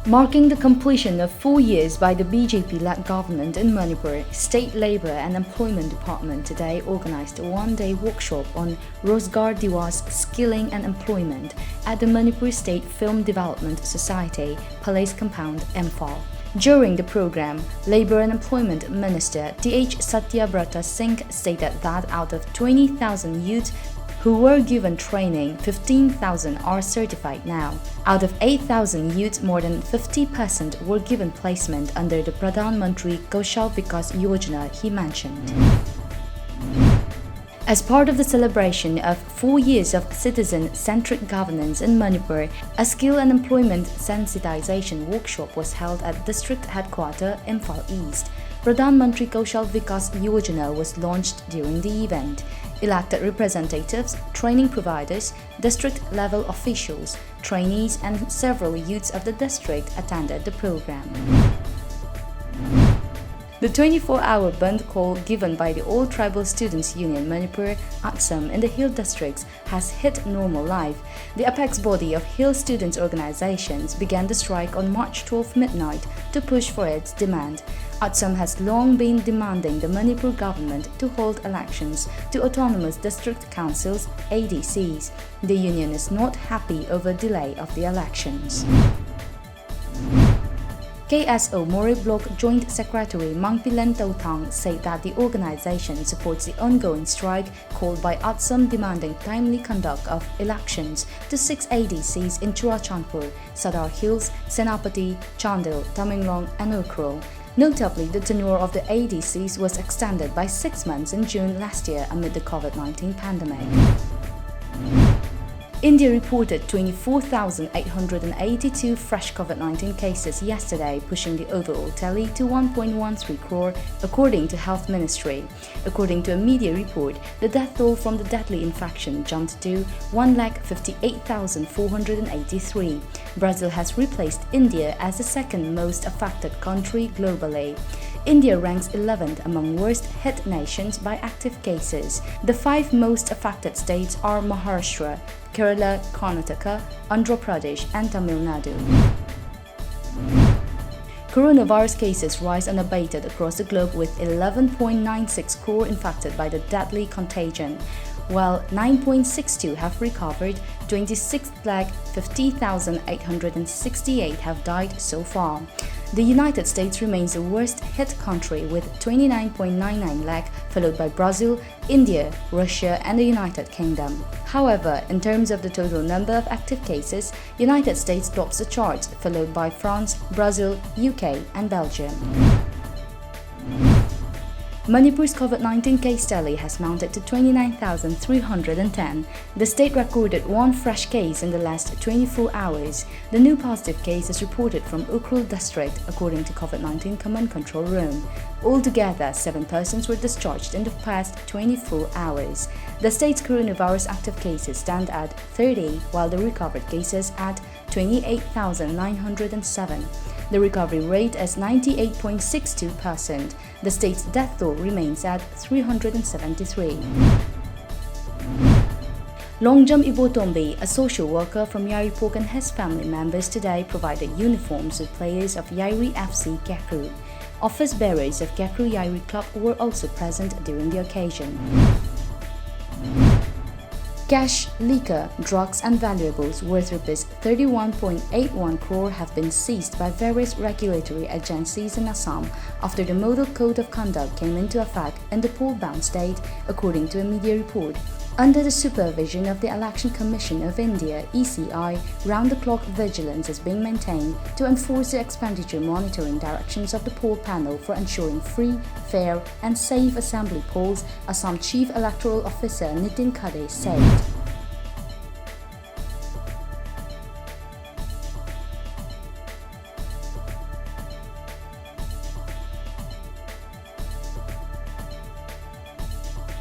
Marking the completion of 4 years by the BJP-led government in Manipur, State Labour and Employment Department today organized a one-day workshop on Rozgar Diwas Skilling and Employment at the Manipur State Film Development Society, Palace Compound, Imphal. During the program, Labour and Employment Minister T.H. Satyabrata Singh stated that out of 20,000 youths who were given training, 15,000 are certified now. Out of 8,000 youths, more than 50% were given placement under the Pradhan Mantri Kaushal Vikas Yojana, he mentioned. As part of the celebration of 4 years of citizen-centric governance in Manipur, a skill and employment sensitization workshop was held at District Headquarters, Imphal East. Pradhan Mantri Kaushal Vikas Yojana was launched during the event. Elected representatives, training providers, district-level officials, trainees and several youths of the district attended the program. The 24-hour BANDH call given by the All Tribal Students Union Manipur ATSUM in the Hill districts has hit normal life. The apex body of Hill students organizations began the strike on March 12 midnight to push for its demand. ATSUM has long been demanding the Manipur government to hold elections to autonomous district councils (ADCs). The union is not happy over delay of the elections. KSO MOREH Bloc Joint Secretary Mangpilen Tautang said that the organization supports the ongoing strike called by ATSUM demanding timely conduct of elections to 6 ADCs in Churachandpur, Sadar Hills, Senapati, Chandil, Tamenglong and Ukhrul. Notably, the tenure of the ADCs was extended by 6 months in June last year amid the COVID-19 pandemic. India reported 24,882 fresh COVID-19 cases yesterday, pushing the overall tally to 1.13 crore, according to Health Ministry. According to a media report, the death toll from the deadly infection jumped to 1,58,483. Brazil has replaced India as the second most affected country globally. India ranks 11th among worst-hit nations by active cases. The 5 most affected states are Maharashtra, Kerala, Karnataka, Andhra Pradesh and Tamil Nadu. Coronavirus cases rise unabated across the globe with 11.96 crore infected by the deadly contagion, while 9.62 have recovered, 26,50,868 have died so far. The United States remains the worst-hit country with 29.99 lakh, followed by Brazil, India, Russia and the United Kingdom. However, in terms of the total number of active cases, United States tops the charts, followed by France, Brazil, UK and Belgium. Manipur's COVID-19 case tally has mounted to 29,310. The state recorded 1 fresh case in the last 24 hours. The new positive case is reported from Ukhrul district, according to COVID-19 Command Control Room. Altogether, 7 persons were discharged in the past 24 hours. The state's coronavirus active cases stand at 30, while the recovered cases at 28,907. The recovery rate is 98.62%. The state's death toll remains at 373. lamjingbatomtv, a social worker from YAIRI and his family members today provided uniforms to players of YAIRI FC KEKRU. Office bearers of KEKRU YAIRI Club were also present during the occasion. Cash, liquor, drugs and valuables worth Rs 31.81 crore have been seized by various regulatory agencies in Assam after the Model Code of Conduct came into effect in the poll-bound state, according to a media report. Under the supervision of the Election Commission of India (ECI), round-the-clock vigilance is being maintained to enforce the expenditure monitoring directions of the poll panel for ensuring free, fair and safe assembly polls, Assam Chief Electoral Officer Nitin Khade said.